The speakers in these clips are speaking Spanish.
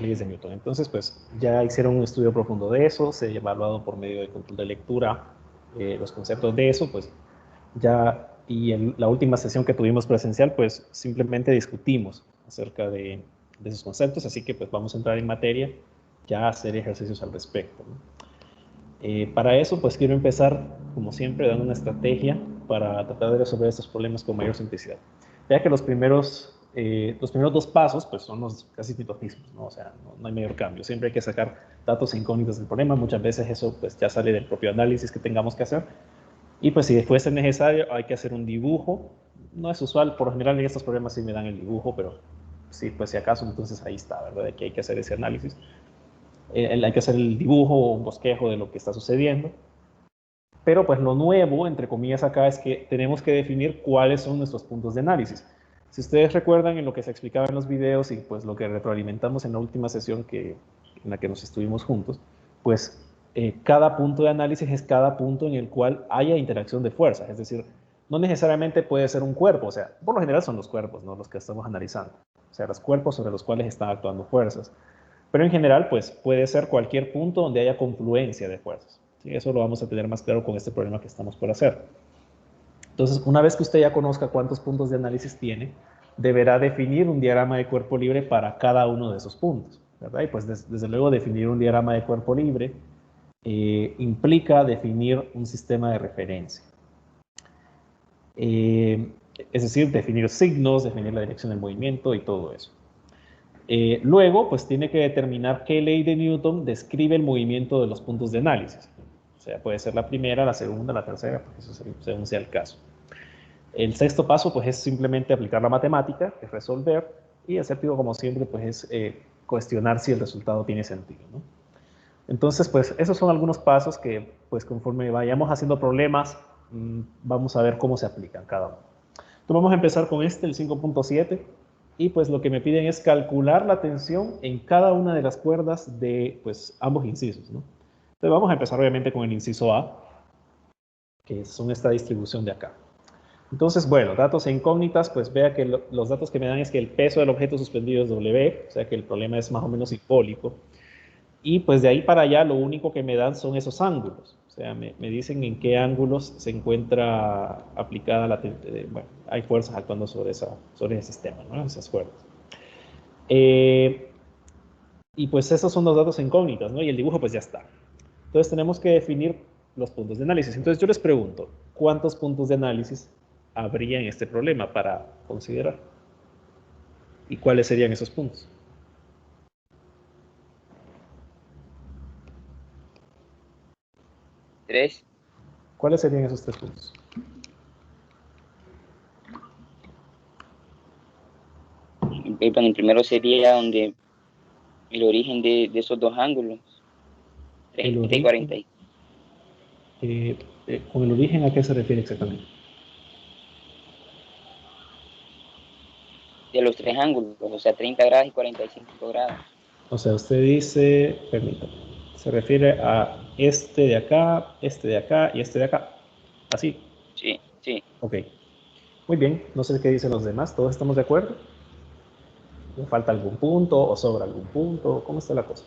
leyes de Newton. Entonces, pues ya hicieron un estudio profundo de eso, se ha evaluado por medio de control de lectura los conceptos de eso, pues ya, y en la última sesión que tuvimos presencial, pues simplemente discutimos acerca de esos conceptos, así que pues vamos a entrar en materia, ya a hacer ejercicios al respecto, ¿no? Para eso, pues quiero empezar, como siempre, dando una estrategia para tratar de resolver estos problemas con mayor simplicidad. Ya que los primeros dos pasos, pues son los casi los mismos, ¿no? O sea, no hay mayor cambio. Siempre hay que sacar datos incógnitos del problema. Muchas veces eso pues ya sale del propio análisis que tengamos que hacer. Y pues si después es necesario, hay que hacer un dibujo. No es usual, por lo general en estos problemas sí me dan el dibujo, pero sí, pues si acaso, entonces ahí está, ¿verdad? De que hay que hacer ese análisis. Hay que hacer el dibujo o un bosquejo de lo que está sucediendo. Pero pues lo nuevo, entre comillas acá, es que tenemos que definir cuáles son nuestros puntos de análisis. Si ustedes recuerdan en lo que se explicaba en los videos y pues lo que retroalimentamos en la última sesión en la que nos estuvimos juntos, pues cada punto de análisis es cada punto en el cual haya interacción de fuerzas. Es decir, no necesariamente puede ser un cuerpo, o sea, por lo general son los cuerpos, ¿no? Los que estamos analizando. O sea, los cuerpos sobre los cuales están actuando fuerzas. Pero en general, pues puede ser cualquier punto donde haya confluencia de fuerzas. ¿Sí? Eso lo vamos a tener más claro con este problema que estamos por hacer. Entonces, una vez que usted ya conozca cuántos puntos de análisis tiene, deberá definir un diagrama de cuerpo libre para cada uno de esos puntos, ¿verdad? Y pues desde luego definir un diagrama de cuerpo libre implica definir un sistema de referencia. Es decir, definir signos, definir la dirección del movimiento y todo eso. Luego, pues tiene que determinar qué ley de Newton describe el movimiento de los puntos de análisis. O sea, puede ser la primera, la segunda, la tercera, porque eso según sea el caso. El sexto paso, pues es simplemente aplicar la matemática, es resolver, y el séptimo, como siempre, pues es cuestionar si el resultado tiene sentido, ¿no? Entonces, pues esos son algunos pasos que, pues conforme vayamos haciendo problemas, vamos a ver cómo se aplican cada uno. Entonces vamos a empezar con el 5.7, y pues lo que me piden es calcular la tensión en cada una de las cuerdas de pues ambos incisos, ¿no? Entonces vamos a empezar obviamente con el inciso A, que son esta distribución de acá. Entonces, bueno, datos e incógnitas, pues vea que los datos que me dan es que el peso del objeto suspendido es W, o sea que el problema es más o menos simbólico. Y pues de ahí para allá lo único que me dan son esos ángulos. O sea, me dicen en qué ángulos se encuentra aplicada bueno, hay fuerzas actuando sobre ese sistema, ¿no? Esas fuerzas. Y pues esos son los datos incógnitas, ¿no? Y el dibujo pues ya está. Entonces tenemos que definir los puntos de análisis. Entonces yo les pregunto, ¿cuántos puntos de análisis habría en este problema para considerar? ¿Y cuáles serían esos puntos? Tres. ¿Cuáles serían esos 3 puntos? Bueno, el primero sería donde el origen de esos dos ángulos, El 30 y origen, 40. ¿con el origen a qué se refiere exactamente? De los tres ángulos, o sea, 30 grados y 45 grados. O sea, usted dice, permítame, se refiere a este de acá y este de acá. Así. Sí, sí. Ok. Muy bien. No sé qué dicen los demás. ¿Todos estamos de acuerdo? ¿Le falta algún punto o sobra algún punto? ¿Cómo está la cosa?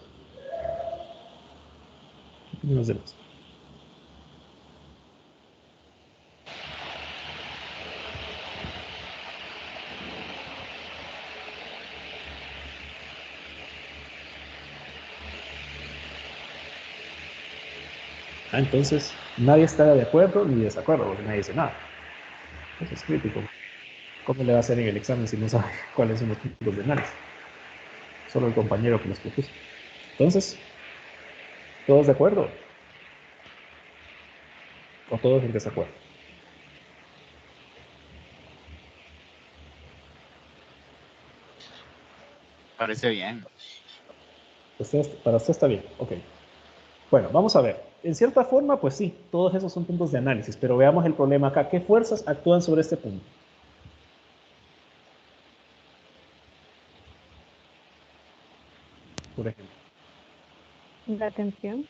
¿Qué opinan los demás? Ah, entonces, nadie está de acuerdo ni desacuerdo, porque nadie dice nada. Eso es crítico. ¿Cómo le va a hacer en el examen si no sabe cuáles son los puntos de análisis? Solo el compañero que los propuso. Entonces, ¿todos de acuerdo? ¿O todos en desacuerdo? Parece bien. Para usted está bien, ok. Bueno, vamos a ver. En cierta forma, pues sí, todos esos son puntos de análisis, pero veamos el problema acá. ¿Qué fuerzas actúan sobre este punto? Por ejemplo, La tensión.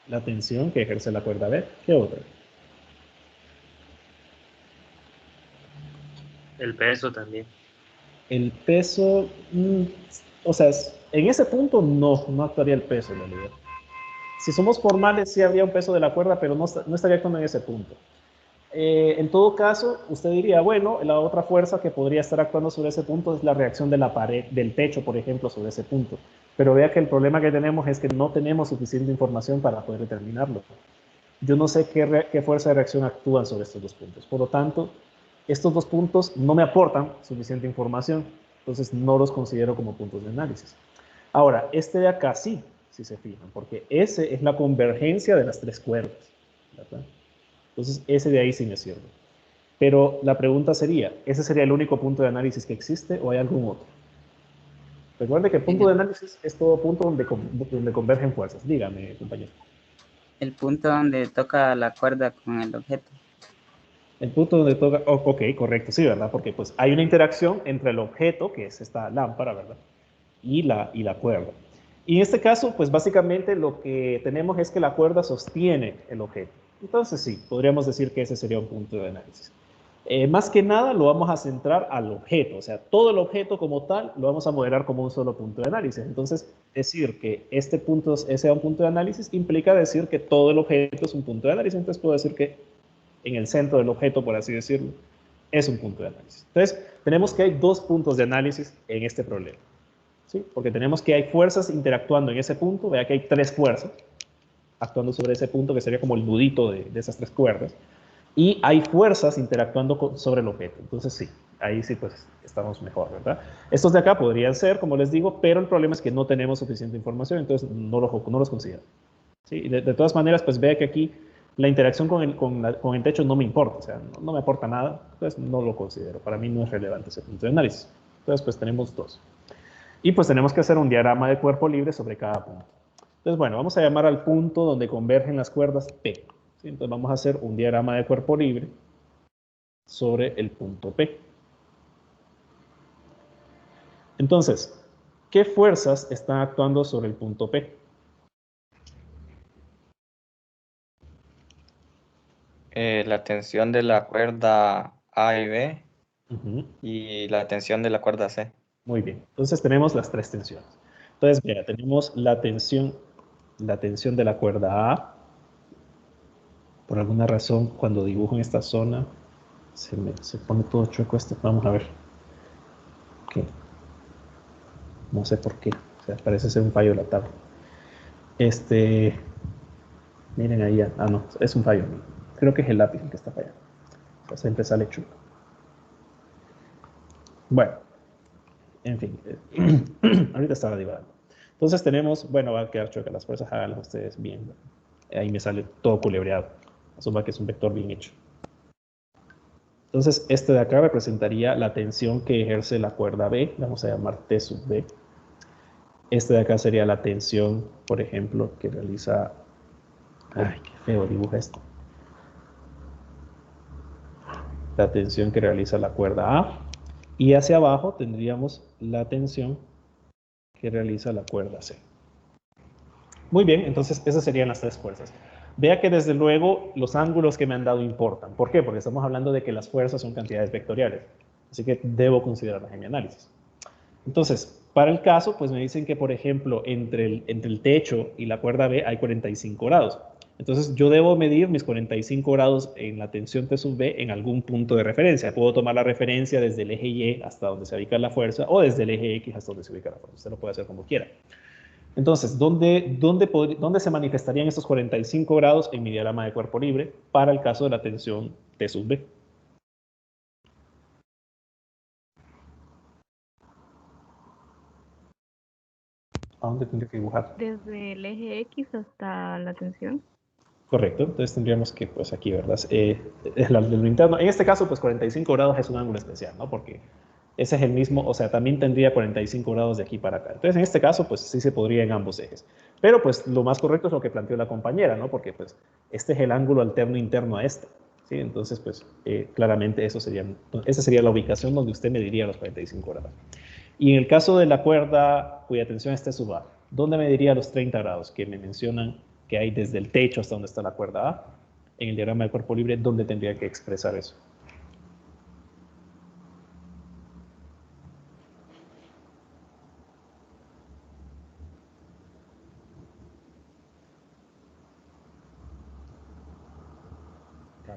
la tensión que ejerce la cuerda B. ¿Qué otra? El peso también. El peso, o sea, En ese punto no actuaría el peso en realidad. Si somos formales, sí habría un peso de la cuerda, pero no estaría actuando en ese punto. En todo caso, usted diría, bueno, la otra fuerza que podría estar actuando sobre ese punto es la reacción de la pared, del techo, por ejemplo, sobre ese punto. Pero vea que el problema que tenemos es que no tenemos suficiente información para poder determinarlo. Yo no sé qué fuerza de reacción actúan sobre estos dos puntos. Por lo tanto, estos dos puntos no me aportan suficiente información, entonces no los considero como puntos de análisis. Ahora, este de acá sí, si se fijan, porque ese es la convergencia de las tres cuerdas, ¿verdad? Entonces, ese de ahí sí me sirve. Pero la pregunta sería, ¿ese sería el único punto de análisis que existe o hay algún otro? Recuerde que el punto de análisis es todo punto donde convergen fuerzas. Dígame, compañero. El punto donde toca la cuerda con el objeto. El punto donde toca, ok, correcto, sí, ¿verdad? Porque pues hay una interacción entre el objeto, que es esta lámpara, ¿verdad? Y la cuerda. Y en este caso, pues básicamente lo que tenemos es que la cuerda sostiene el objeto. Entonces sí, podríamos decir que ese sería un punto de análisis. Más que nada lo vamos a centrar al objeto, o sea, todo el objeto como tal lo vamos a modelar como un solo punto de análisis. Entonces, decir que este punto sea un punto de análisis implica decir que todo el objeto es un punto de análisis. Entonces puedo decir que en el centro del objeto, por así decirlo, es un punto de análisis. Entonces, tenemos que hay dos puntos de análisis en este problema. ¿Sí? Porque tenemos que hay fuerzas interactuando en ese punto, vea que hay tres fuerzas actuando sobre ese punto, que sería como el nudito de esas tres cuerdas, y hay fuerzas interactuando sobre el objeto. Entonces sí, ahí sí pues estamos mejor, ¿verdad? Estos de acá podrían ser, como les digo, pero el problema es que no tenemos suficiente información, entonces no los considero. ¿Sí? De todas maneras, pues vea que aquí la interacción con el techo no me importa, o sea, no me aporta nada, entonces no lo considero. Para mí no es relevante ese punto de análisis. Entonces pues tenemos dos. Y pues tenemos que hacer un diagrama de cuerpo libre sobre cada punto. Entonces, bueno, vamos a llamar al punto donde convergen las cuerdas P. ¿Sí? Entonces vamos a hacer un diagrama de cuerpo libre sobre el punto P. Entonces, ¿qué fuerzas están actuando sobre el punto P? La tensión de la cuerda A y B Uh-huh. y la tensión de la cuerda C. Muy bien, entonces tenemos las tres tensiones. Entonces, mira, tenemos la tensión de la cuerda A. Por alguna razón, cuando dibujo en esta zona, se pone todo chueco esto. Vamos a ver. Okay. No sé por qué. O sea, parece ser un fallo de la tabla. Miren ahí. Ah, no, es un fallo. Creo que es el lápiz el que está fallando. O sea, siempre sale chueco. Bueno, en fin. Ahorita estaba divagando. Entonces tenemos, bueno, va a quedar chueca las fuerzas, háganlas ustedes bien. Ahí me sale todo culebreado. Asuma que es un vector bien hecho. Entonces, este de acá representaría la tensión que ejerce la cuerda B, vamos a llamar T sub B. Este de acá sería la tensión, por ejemplo, que realiza... Ay, qué feo dibuja esto. La tensión que realiza la cuerda A. Y hacia abajo tendríamos la tensión que realiza la cuerda C. Muy bien, entonces esas serían las tres fuerzas. Vea que desde luego los ángulos que me han dado importan. ¿Por qué? Porque estamos hablando de que las fuerzas son cantidades vectoriales. Así que debo considerarlas en mi análisis. Entonces, para el caso, pues me dicen que, por ejemplo, entre el techo y la cuerda B hay 45 grados. Entonces, yo debo medir mis 45 grados en la tensión T sub B en algún punto de referencia. Puedo tomar la referencia desde el eje Y hasta donde se ubica la fuerza o desde el eje X hasta donde se ubica la fuerza. Usted lo puede hacer como quiera. Entonces, ¿dónde se manifestarían estos 45 grados en mi diagrama de cuerpo libre para el caso de la tensión T sub B? ¿A dónde tendría que dibujar? Desde el eje X hasta la tensión. Correcto, entonces tendríamos que, pues aquí, ¿verdad? Es lo interno. En este caso, pues 45 grados es un ángulo especial, ¿no? Porque ese es el mismo, o sea, también tendría 45 grados de aquí para acá. Entonces, en este caso, pues sí se podría en ambos ejes. Pero, pues, lo más correcto es lo que planteó la compañera, ¿no? Porque, pues, este es el ángulo alterno interno a este, ¿sí? Entonces, pues, claramente esa sería la ubicación donde usted mediría los 45 grados. Y en el caso de la cuerda cuya tensión esté sub A, ¿dónde mediría los 30 grados que me mencionan que hay desde el techo hasta donde está la cuerda A? En el diagrama de cuerpo libre, ¿dónde tendría que expresar eso?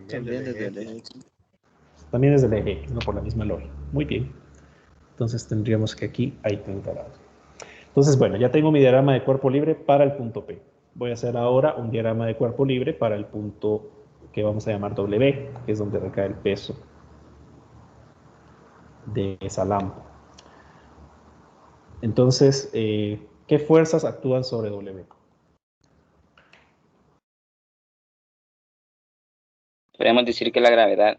También desde el eje. También desde el eje X, no por la misma lógica. Muy bien. Entonces tendríamos que aquí hay 30 grados. Entonces, bueno, ya tengo mi diagrama de cuerpo libre para el punto P. Voy a hacer ahora un diagrama de cuerpo libre para el punto que vamos a llamar W, que es donde recae el peso de esa lámpara. Entonces, ¿qué fuerzas actúan sobre W? Podemos decir que la gravedad.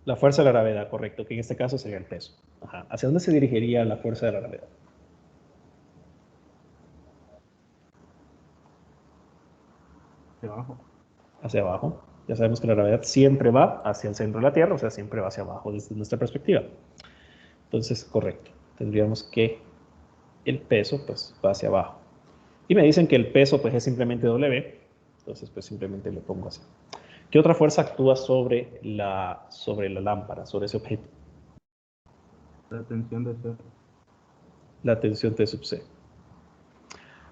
La fuerza de la gravedad, correcto, que en este caso sería el peso. Ajá. ¿Hacia dónde se dirigiría la fuerza de la gravedad? Hacia abajo. Hacia abajo. Ya sabemos que la gravedad siempre va hacia el centro de la Tierra, o sea, siempre va hacia abajo desde nuestra perspectiva. Entonces, correcto. Tendríamos que el peso, pues, va hacia abajo. Y me dicen que el peso, pues, es simplemente W. Entonces, pues, simplemente lo pongo así. ¿Qué otra fuerza actúa sobre la lámpara, sobre ese objeto? La tensión de C. La tensión T sub C.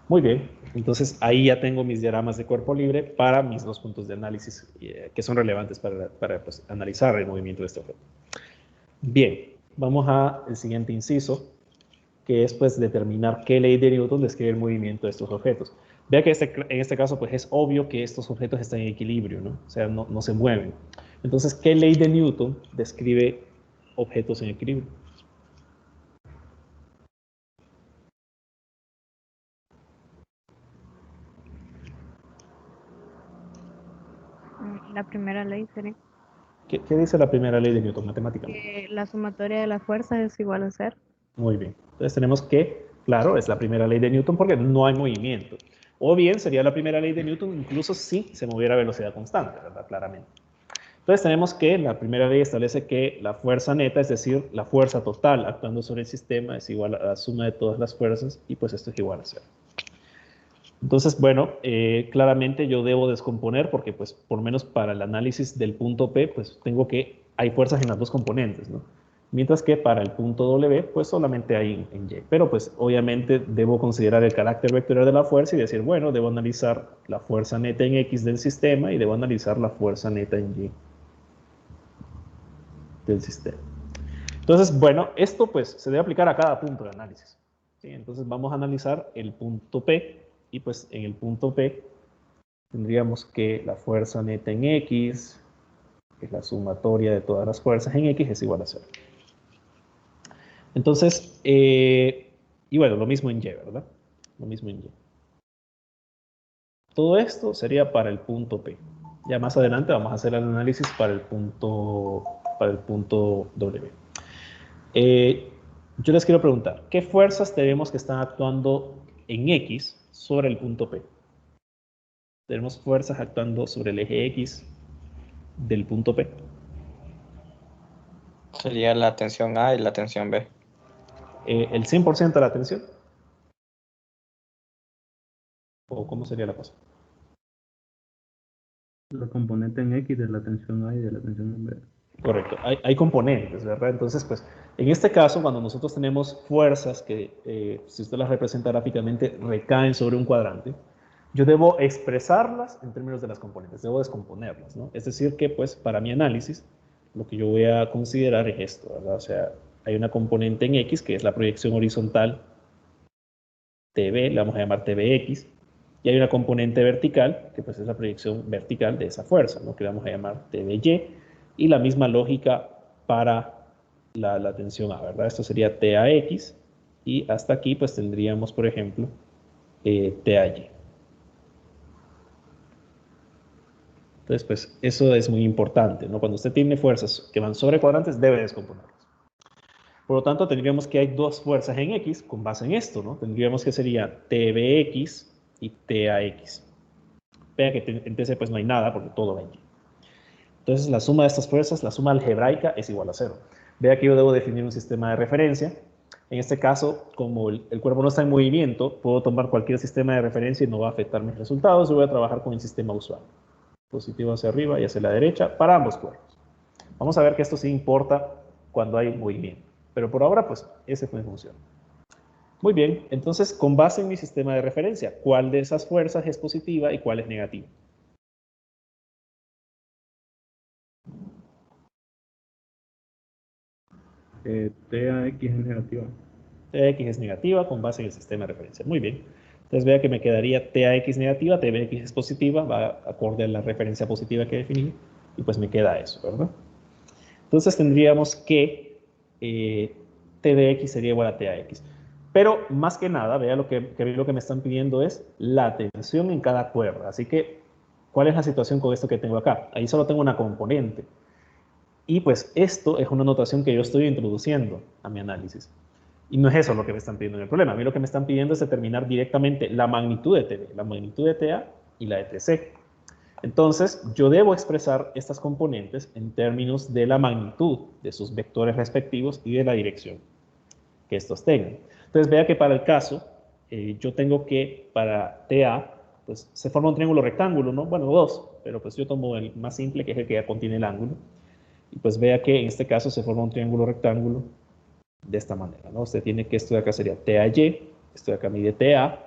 Muy bien, entonces ahí ya tengo mis diagramas de cuerpo libre para mis dos puntos de análisis que son relevantes para pues, analizar el movimiento de este objeto. Bien, vamos al siguiente inciso, que es pues determinar qué ley de Newton describe el movimiento de estos objetos. Vea que en este caso pues es obvio que estos objetos están en equilibrio, ¿no? O sea, no se mueven. Entonces, ¿qué ley de Newton describe objetos en equilibrio? La primera ley sería ¿Qué dice la primera ley de Newton matemáticamente? que la sumatoria de las fuerzas es igual a cero. Muy bien. Entonces tenemos que, claro, es la primera ley de Newton porque no hay movimiento. O bien sería la primera ley de Newton incluso si se moviera a velocidad constante, ¿verdad? Claramente. Entonces tenemos que la primera ley establece que la fuerza neta, es decir, la fuerza total actuando sobre el sistema es igual a la suma de todas las fuerzas y pues esto es igual a cero. Entonces, bueno, claramente yo debo descomponer porque pues por lo menos para el análisis del punto P, pues hay fuerzas en las dos componentes, ¿no? Mientras que para el punto W, pues solamente hay en Y. Pero pues obviamente debo considerar el carácter vectorial de la fuerza y decir, bueno, debo analizar la fuerza neta en X del sistema y debo analizar la fuerza neta en Y del sistema. Entonces, bueno, esto pues se debe aplicar a cada punto de análisis. ¿Sí? Entonces vamos a analizar el punto P y pues en el punto P tendríamos que la fuerza neta en X, que es la sumatoria de todas las fuerzas en X, es igual a 0. Entonces, y bueno, lo mismo en Y, ¿verdad? Lo mismo en Y. Todo esto sería para el punto P. Ya más adelante vamos a hacer el análisis para el punto W. Yo les quiero preguntar, ¿qué fuerzas tenemos que están actuando en X sobre el punto P? Tenemos fuerzas actuando sobre el eje X del punto P. Sería la tensión A y la tensión B. ¿El 100% de la tensión? ¿O cómo sería la cosa? La componente en X de la tensión A y de la tensión en B. Correcto, hay componentes, ¿verdad? Entonces, pues, en este caso, cuando nosotros tenemos fuerzas que, si usted las representa gráficamente, recaen sobre un cuadrante, yo debo expresarlas en términos de las componentes, debo descomponerlas, ¿no? Es decir, que, pues, para mi análisis, lo que yo voy a considerar es esto, ¿verdad? O sea, hay una componente en X, que es la proyección horizontal TB, la vamos a llamar TBX, y hay una componente vertical, que pues es la proyección vertical de esa fuerza, ¿no? Que vamos a llamar TBY, y la misma lógica para la tensión A, ¿verdad? Esto sería TAX, y hasta aquí pues tendríamos, por ejemplo, TAY. Entonces, pues eso es muy importante, ¿no? Cuando usted tiene fuerzas que van sobre cuadrantes, debe descomponerlas. Por lo tanto, tendríamos que hay dos fuerzas en X con base en esto, ¿no? Tendríamos que sería TBX y TAX. Vea que en TC pues no hay nada porque todo va en Y. Entonces la suma de estas fuerzas, la suma algebraica es igual a 0. Vea que yo debo definir un sistema de referencia. En este caso, como el cuerpo no está en movimiento, puedo tomar cualquier sistema de referencia y no va a afectar mis resultados. Yo voy a trabajar con el sistema usual. Positivo hacia arriba y hacia la derecha para ambos cuerpos. Vamos a ver que esto sí importa cuando hay movimiento. Pero por ahora, pues, ese fue en función. Muy bien, entonces, con base en mi sistema de referencia, ¿cuál de esas fuerzas es positiva y cuál es negativa? TAX es negativa. TX es negativa con base en el sistema de referencia. Muy bien. Entonces vea que me quedaría TAX negativa, TBX es positiva, va acorde a la referencia positiva que definí, y pues me queda eso, ¿verdad? Entonces tendríamos que TBX sería igual a TAX. Pero más que nada, vea lo que me están pidiendo es la tensión en cada cuerda. Así que, ¿cuál es la situación con esto que tengo acá? Ahí solo tengo una componente. Y pues esto es una notación que yo estoy introduciendo a mi análisis. Y no es eso lo que me están pidiendo en el problema. A mí lo que me están pidiendo es determinar directamente la magnitud de TB, la magnitud de TA y la de TC. Entonces, yo debo expresar estas componentes en términos de la magnitud de sus vectores respectivos y de la dirección que estos tengan. Entonces, vea que para el caso, yo tengo que, para TA, pues se forma un triángulo rectángulo, ¿no? Bueno, dos, pero pues yo tomo el más simple, que es el que ya contiene el ángulo. Y pues vea que en este caso se forma un triángulo rectángulo de esta manera, ¿no? Usted tiene que esto de acá sería TAY, esto de acá mide TA,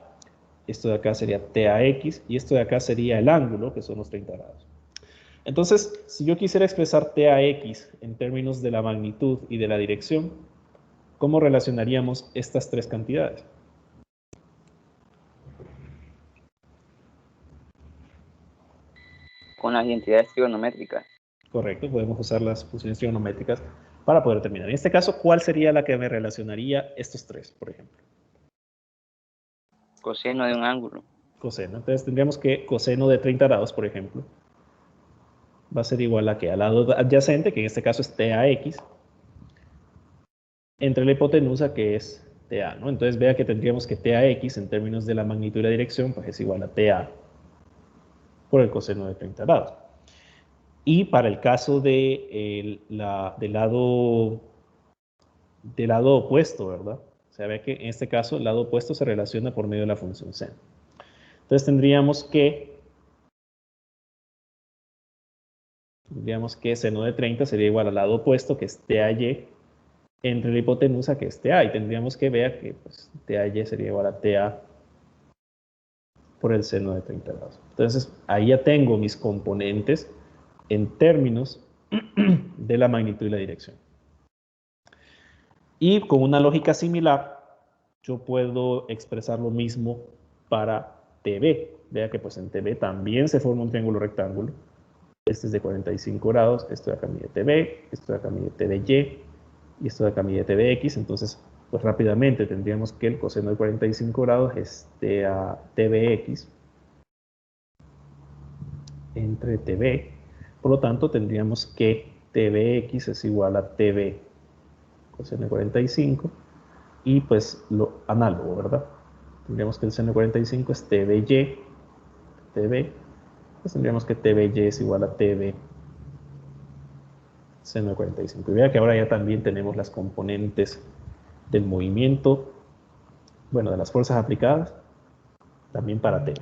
esto de acá sería TAX y esto de acá sería el ángulo, que son los 30 grados. Entonces, si yo quisiera expresar TAX en términos de la magnitud y de la dirección, ¿cómo relacionaríamos estas tres cantidades? Con las identidades trigonométricas. Correcto, podemos usar las funciones trigonométricas para poder determinar. En este caso, ¿cuál sería la que me relacionaría estos tres, por ejemplo? Coseno de un ángulo. Coseno. Entonces tendríamos que coseno de 30 grados, por ejemplo, va a ser igual a que al lado adyacente, que en este caso es TAX, entre la hipotenusa, que es TA, ¿no? Entonces vea que tendríamos que TAX en términos de la magnitud y la dirección, pues es igual a TA por el coseno de 30 grados. Y para el caso de del lado opuesto, ¿verdad? O sea, ve que en este caso el lado opuesto se relaciona por medio de la función seno. Entonces tendríamos que seno de 30 sería igual al lado opuesto, que es TAY, entre la hipotenusa, que es TA, y tendríamos que ver que pues, TAY sería igual a TA por el seno de 30 grados. Entonces, ahí ya tengo mis componentes en términos de la magnitud y la dirección. Y con una lógica similar, yo puedo expresar lo mismo para TB. Vea que pues en TB también se forma un triángulo rectángulo. Este es de 45 grados, esto de acá mide TB, esto de acá mide TBY, y esto de acá mide TBX. Entonces, pues rápidamente tendríamos que el coseno de 45 grados es TBX entre TB. Por lo tanto, tendríamos que TBX es igual a TB coseno de 45 y pues lo análogo, ¿verdad? Tendríamos que el seno de 45 es TBY, TB, pues tendríamos que TBY es igual a TB seno de 45. Y vea que ahora ya también tenemos las componentes del movimiento, bueno, de las fuerzas aplicadas, también para T.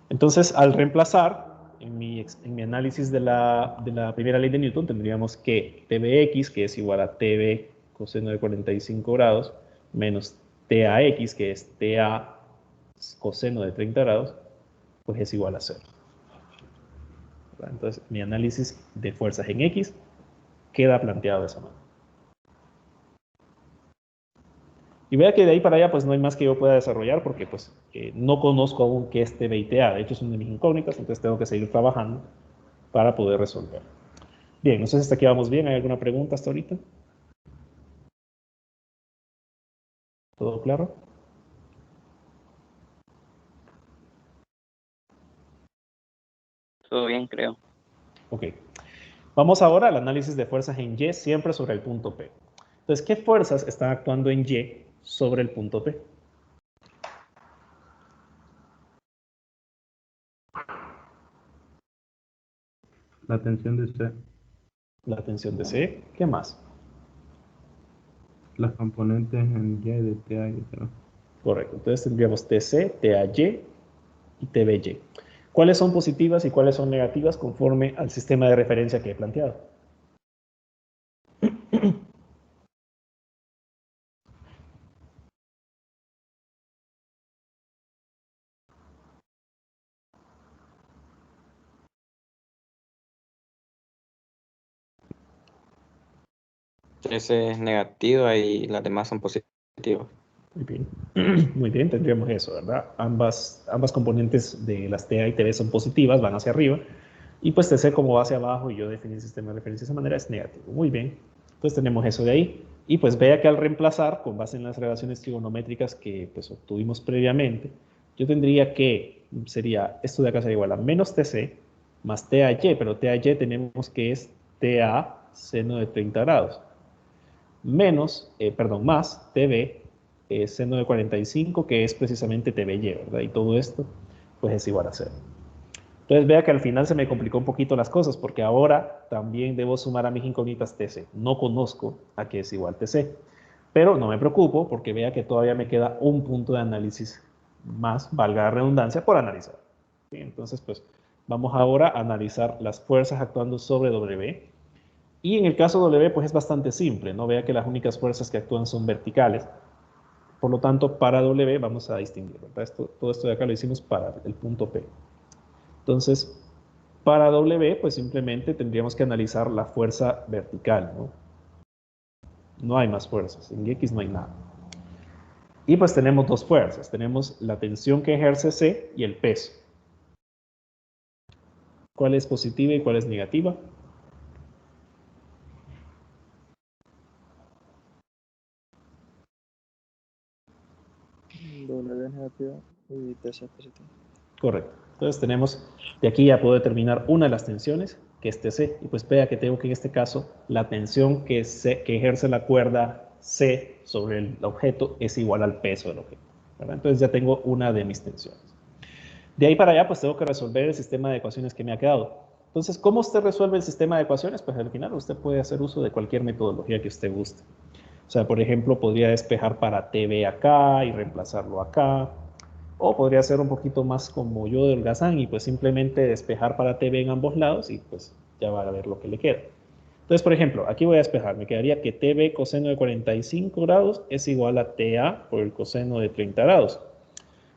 Entonces, al reemplazar, en mi análisis de la primera ley de Newton, tendríamos que TBX, que es igual a TB coseno de 45 grados, menos TAX, que es TA coseno de 30 grados, pues es igual a 0. Entonces, mi análisis de fuerzas en X queda planteado de esa manera. Y vea que de ahí para allá pues no hay más que yo pueda desarrollar porque pues no conozco aún qué es TBITA. De hecho es una de mis incógnitas, entonces tengo que seguir trabajando para poder resolver. Bien, no sé si hasta aquí vamos bien. ¿Hay alguna pregunta hasta ahorita? ¿Todo claro? Todo bien, creo. Ok. Vamos ahora al análisis de fuerzas en Y, siempre sobre el punto P. Entonces, ¿qué fuerzas están actuando en Y sobre el punto P? La tensión de C, La tensión de C. ¿Qué más? las componentes en Y de TA y TA. Correcto. Entonces tendríamos TC, TAY y TBY. ¿Cuáles son positivas y cuáles son negativas conforme al sistema de referencia que he planteado? Ese es negativa y las demás son positivas. Muy bien. Muy bien, tendríamos eso, ¿verdad? Ambas componentes de las TA y TB son positivas, van hacia arriba. Y pues TC como va hacia abajo y yo definí el sistema de referencia de esa manera es negativo. Muy bien. Entonces tenemos eso de ahí. Y pues vea que al reemplazar, con base en las relaciones trigonométricas que pues obtuvimos previamente, yo tendría que, sería, esto de acá sería igual a menos TC más TAY, pero TAY tenemos que es TA seno de 30 grados. Menos, perdón, más TB seno de 45, que es precisamente TBY, ¿verdad? Y todo esto, pues es igual a 0. Entonces vea que al final se me complicó un poquito las cosas, porque ahora también debo sumar a mis incógnitas TC. No conozco a qué es igual TC, pero no me preocupo, porque vea que todavía me queda un punto de análisis más, valga la redundancia, por analizar. ¿Sí? Entonces, pues, vamos ahora a analizar las fuerzas actuando sobre W. Y en el caso de W, pues es bastante simple, ¿no? Vea que las únicas fuerzas que actúan son verticales. Por lo tanto, para W vamos a distinguir, ¿verdad? Todo esto de acá lo hicimos para el punto P. Entonces, para W, pues simplemente tendríamos que analizar la fuerza vertical, ¿no? No hay más fuerzas, en X no hay nada. Y pues tenemos dos fuerzas, tenemos la tensión que ejerce C y el peso. ¿Cuál es positiva y cuál es negativa? W es negativa y TC es positiva. Correcto. Entonces tenemos, de aquí ya puedo determinar una de las tensiones, que es TC, y pues vea que tengo que en este caso la tensión que ejerce la cuerda C sobre el objeto es igual al peso del objeto, ¿verdad? Entonces ya tengo una de mis tensiones. De ahí para allá pues tengo que resolver el sistema de ecuaciones que me ha quedado. Entonces, ¿cómo usted resuelve el sistema de ecuaciones? Pues al final usted puede hacer uso de cualquier metodología que usted guste. O sea, por ejemplo, podría despejar para TB acá y reemplazarlo acá. O podría ser un poquito más como yo de holgazán y pues simplemente despejar para TB en ambos lados y pues ya va a ver lo que le queda. Entonces, por ejemplo, aquí voy a despejar. Me quedaría que TB coseno de 45 grados es igual a TA por el coseno de 30 grados.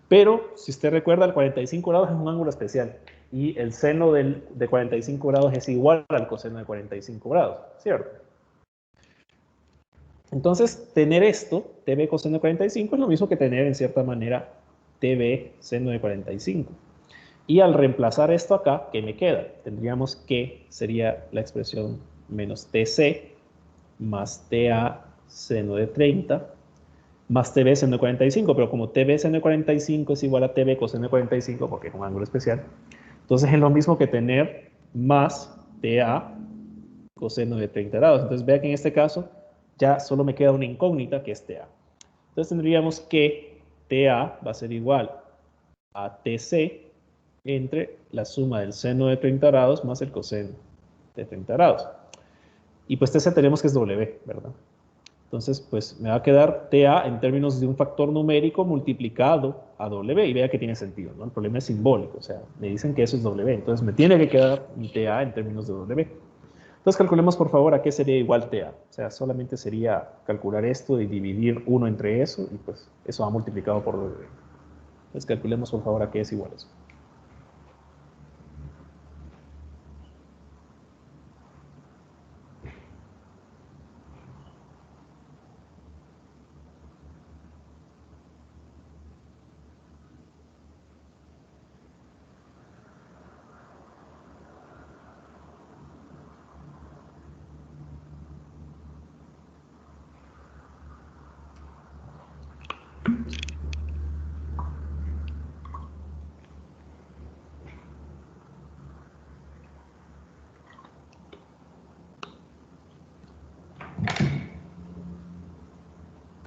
Pero, si usted recuerda, el 45 grados es un ángulo especial. Y el seno de 45 grados es igual al coseno de 45 grados, ¿cierto? Entonces, tener esto, TB coseno de 45, es lo mismo que tener, en cierta manera, TB seno de 45. Y al reemplazar esto acá, ¿qué me queda? Tendríamos que, sería la expresión menos TC más TA seno de 30 más TB seno de 45, pero como TB seno de 45 es igual a TB coseno de 45, porque es un ángulo especial, entonces es lo mismo que tener más TA coseno de 30 grados. Entonces vea que en este caso ya solo me queda una incógnita que es TA. Entonces tendríamos que TA va a ser igual a TC entre la suma del seno de 30 grados más el coseno de 30 grados. Y pues TC tenemos que es W, ¿verdad? Entonces, pues me va a quedar TA en términos de un factor numérico multiplicado a W, y vea que tiene sentido, ¿no? El problema es simbólico, o sea, me dicen que eso es W, entonces me tiene que quedar mi TA en términos de W. Entonces calculemos por favor a qué sería igual TA. O sea, solamente sería calcular esto y dividir 1 entre eso, y pues eso va multiplicado por W. Entonces calculemos por favor a qué es igual eso.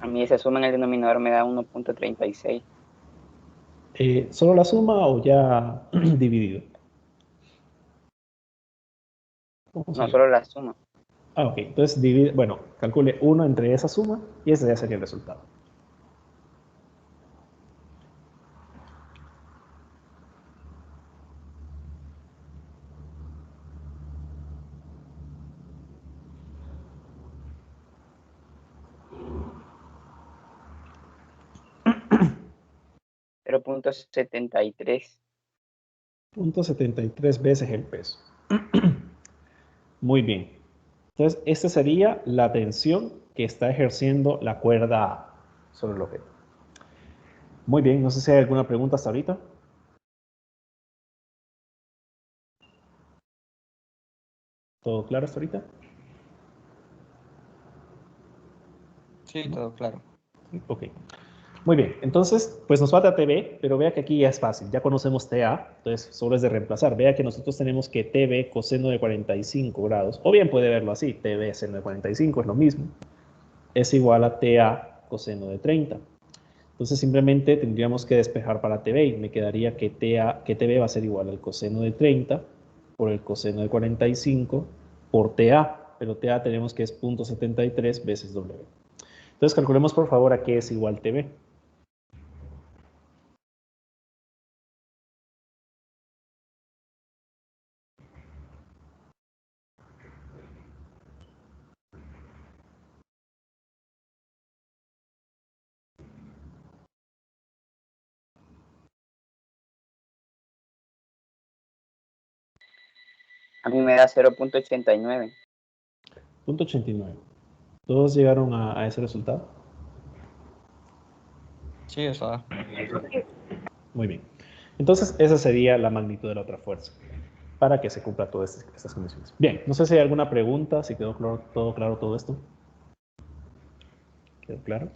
A mí esa suma en el denominador me da 1.36. ¿Solo la suma o ya dividido? No, solo la suma. Ah, ok. Entonces, divide, bueno, calcule 1 entre esa suma y ese ya sería el resultado. .73. 0.73 veces el peso. Muy bien. Entonces, esta sería la tensión que está ejerciendo la cuerda A sobre el objeto. Muy bien, no sé si hay alguna pregunta hasta ahorita. ¿Todo claro hasta ahorita? Sí, todo claro. Ok. Muy bien, entonces, pues nos falta TB, pero vea que aquí ya es fácil, ya conocemos TA, entonces solo es de reemplazar. Vea que nosotros tenemos que TB coseno de 45 grados, o bien puede verlo así, TB seno de 45 es lo mismo, es igual a TA coseno de 30. Entonces simplemente tendríamos que despejar para TB y me quedaría que TB va a ser igual al coseno de 30 por el coseno de 45 por TA, pero TA tenemos que es 0.73 veces W. Entonces calculemos por favor a qué es igual TB. A mí me da 0.89. 0.89. ¿Todos llegaron a ese resultado? Sí, eso da. Muy bien. Entonces, esa sería la magnitud de la otra fuerza para que se cumpla todas estas condiciones. Bien, no sé si hay alguna pregunta, si quedó todo claro todo esto. ¿Quedó claro?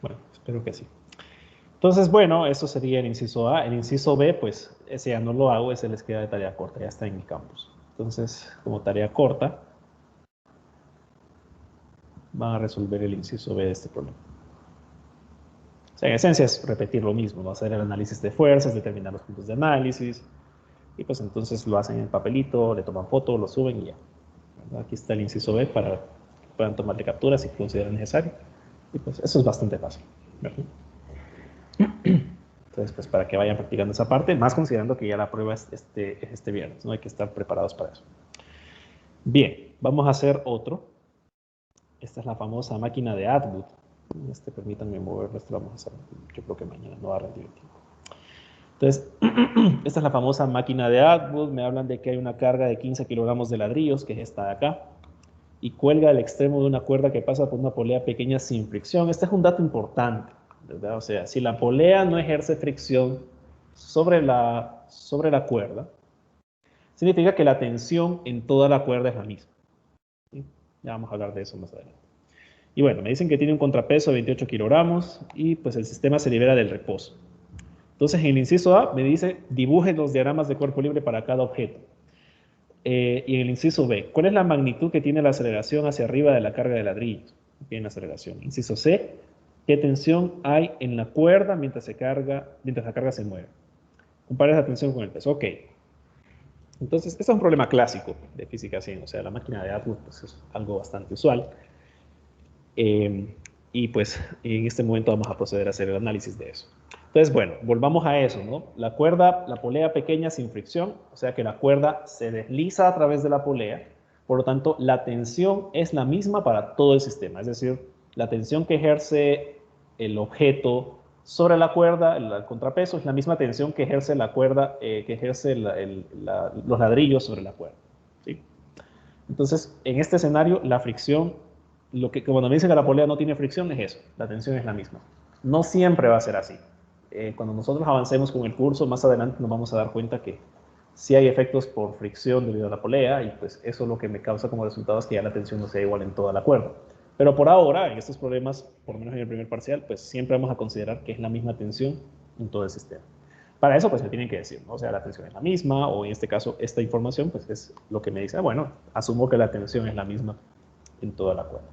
Bueno, espero que sí. Entonces, bueno, eso sería el inciso A. El inciso B, pues, ese ya no lo hago, ese les queda de tarea corta, ya está en mi campus. Entonces, como tarea corta, van a resolver el inciso B de este problema. O sea, en esencia es repetir lo mismo, ¿no? Hacer el análisis de fuerzas, determinar los puntos de análisis, y pues entonces lo hacen en papelito, le toman foto, lo suben y ya. ¿Verdad? Aquí está el inciso B para que puedan tomarle capturas si consideran necesario. Y pues eso es bastante fácil. ¿Verdad? Entonces, pues para que vayan practicando esa parte, más considerando que ya la prueba es este viernes, ¿no? Hay que estar preparados para eso. Bien, vamos a hacer otro. Esta es la famosa máquina de Atwood. Permítanme moverlo, esto lo vamos a hacer. Yo creo que mañana no va a rendir el tiempo. Entonces, esta es la famosa máquina de Atwood. Me hablan de que hay una carga de 15 kilogramos de ladrillos, que es esta de acá, y cuelga al extremo de una cuerda que pasa por una polea pequeña sin fricción. Este es un dato importante, ¿verdad? O sea, si la polea no ejerce fricción sobre la cuerda, significa que la tensión en toda la cuerda es la misma. ¿Sí? Ya vamos a hablar de eso más adelante. Y bueno, me dicen que tiene un contrapeso de 28 kilogramos y pues el sistema se libera del reposo. Entonces, en el inciso A me dice, dibuje los diagramas de cuerpo libre para cada objeto. Y en el inciso B, ¿cuál es la magnitud que tiene la aceleración hacia arriba de la carga de ladrillos? Tiene aceleración. Inciso C, ¿qué tensión hay en la cuerda mientras la carga se mueve? Compare esa tensión con el peso. Ok. Entonces, este es un problema clásico de física 100. O sea, la máquina de Atwood pues, es algo bastante usual. Y pues en este momento vamos a proceder a hacer el análisis de eso. Entonces, bueno, volvamos a eso, ¿no? La cuerda, la polea pequeña sin fricción, o sea que la cuerda se desliza a través de la polea, por lo tanto, la tensión es la misma para todo el sistema, es decir, la tensión que ejerce el objeto sobre la cuerda, el contrapeso, es la misma tensión que ejerce la cuerda, que ejerce los ladrillos sobre la cuerda, ¿sí? Entonces, en este escenario, la fricción, cuando me dicen que la polea no tiene fricción, es eso, la tensión es la misma. No siempre va a ser así. Cuando nosotros avancemos con el curso, más adelante nos vamos a dar cuenta que sí hay efectos por fricción debido a la polea, y pues eso lo que me causa como resultado es que ya la tensión no sea igual en toda la cuerda. Pero por ahora, en estos problemas, por lo menos en el primer parcial, pues siempre vamos a considerar que es la misma tensión en todo el sistema. Para eso, pues me tienen que decir, ¿no? O sea, la tensión es la misma, o en este caso, esta información, pues es lo que me dice, bueno, asumo que la tensión es la misma en toda la cuerda.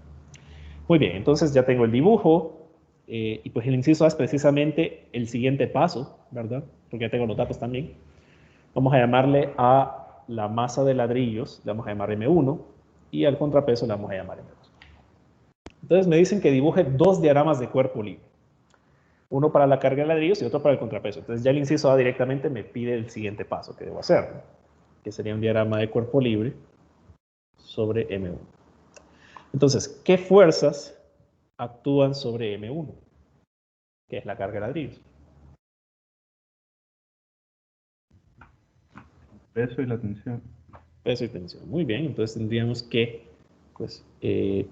Muy bien, entonces ya tengo el dibujo, y pues el inciso A es precisamente el siguiente paso, ¿verdad? Porque ya tengo los datos también. Vamos a llamarle a la masa de ladrillos, le vamos a llamar M1, y al contrapeso le vamos a llamar M2. Entonces me dicen que dibuje dos diagramas de cuerpo libre. Uno para la carga de ladrillos y otro para el contrapeso. Entonces ya el inciso A directamente me pide el siguiente paso que debo hacer, ¿no? Que sería un diagrama de cuerpo libre sobre M1. Entonces, ¿qué fuerzas actúan sobre M1? Que es la carga de ladrillos. Peso y la tensión. Peso y tensión. Muy bien, entonces tendríamos que, pues,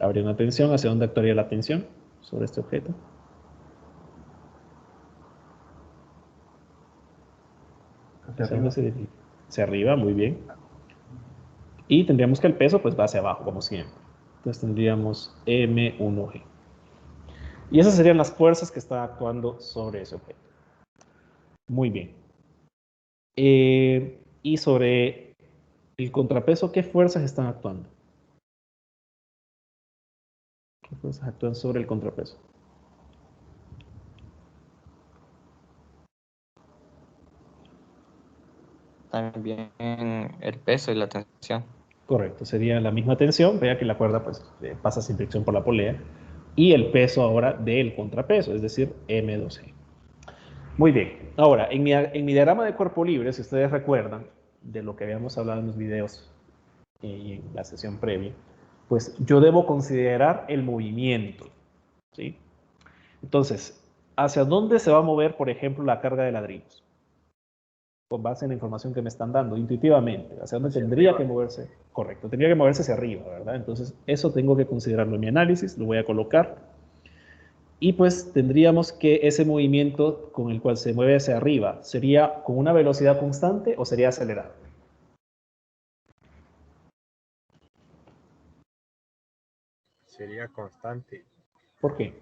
habría una tensión. ¿Hacia dónde actuaría la tensión sobre este objeto? Hacia ¿Hacia dónde arriba. se dirige? Hacia arriba, muy bien. Y tendríamos que el peso, pues, va hacia abajo, como siempre. Entonces tendríamos M1G. Y esas serían las fuerzas que están actuando sobre ese objeto. Muy bien. Y sobre el contrapeso, ¿qué fuerzas están actuando? ¿Qué fuerzas actúan sobre el contrapeso? También el peso y la tensión. Correcto, sería la misma tensión, vea que la cuerda pues pasa sin fricción por la polea, y el peso ahora del contrapeso, es decir, M2G. Muy bien, ahora, en mi diagrama de cuerpo libre, si ustedes recuerdan de lo que habíamos hablado en los videos y en la sesión previa, pues yo debo considerar el movimiento, ¿sí? Entonces, ¿hacia dónde se va a mover, por ejemplo, la carga de ladrillos? Con base en la información que me están dando, intuitivamente, ¿hacia dónde tendría que moverse? Correcto, tendría que moverse hacia arriba, ¿verdad? Entonces, eso tengo que considerarlo en mi análisis, lo voy a colocar. Y pues tendríamos que ese movimiento con el cual se mueve hacia arriba, ¿sería con una velocidad constante o sería acelerado? Sería constante ¿Por qué?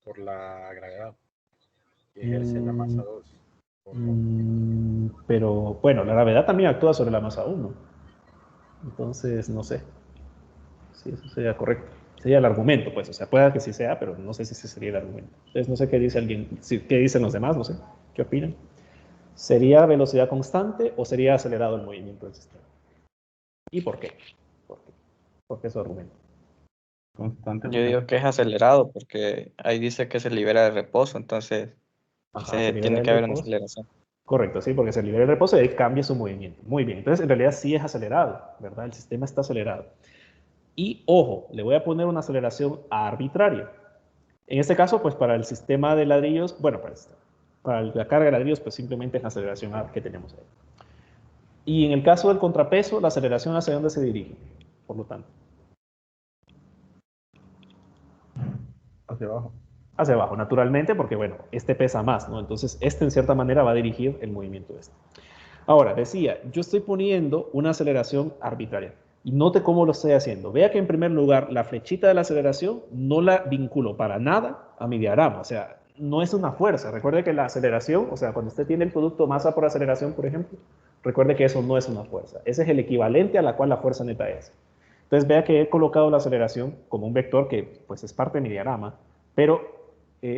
por la gravedad que ejerce la masa 2. Pero bueno, la gravedad también actúa sobre la masa 1. Entonces, no sé si eso sería correcto. Sería el argumento, pues, o sea, puede que sí sea, pero no sé si ese sería el argumento. Entonces, no sé qué dice alguien, qué dicen los demás, no sé, ¿qué opinan? ¿Sería velocidad constante o sería acelerado el movimiento del sistema? ¿Y por qué? ¿Por qué? ¿Por qué su argumento? Constante. Yo digo que es acelerado porque ahí dice que se libera de reposo, entonces Ajá, se libera tiene el que haber una reposo. aceleración. Correcto, sí, porque se libera el reposo y ahí cambia su movimiento. Muy bien, entonces en realidad sí es acelerado, ¿verdad? El sistema está acelerado. Y ojo, le voy a poner una aceleración arbitraria. En este caso, pues para el sistema de ladrillos, bueno, para la carga de ladrillos, pues simplemente es la aceleración A que tenemos ahí. Y en el caso del contrapeso, la aceleración hacia dónde se dirige, por lo tanto. Hacia abajo. Hacia abajo, naturalmente, porque bueno, este pesa más, ¿no? Entonces, este en cierta manera va a dirigir el movimiento de este. Ahora, decía, yo estoy poniendo una aceleración arbitraria. Y note cómo lo estoy haciendo. Vea que en primer lugar, la flechita de la aceleración no la vinculo para nada a mi diagrama. O sea, no es una fuerza. Recuerde que la aceleración, o sea, cuando usted tiene el producto masa por aceleración, por ejemplo, recuerde que eso no es una fuerza. Ese es el equivalente a la cual la fuerza neta es. Entonces, vea que he colocado la aceleración como un vector que, pues, es parte de mi diagrama, pero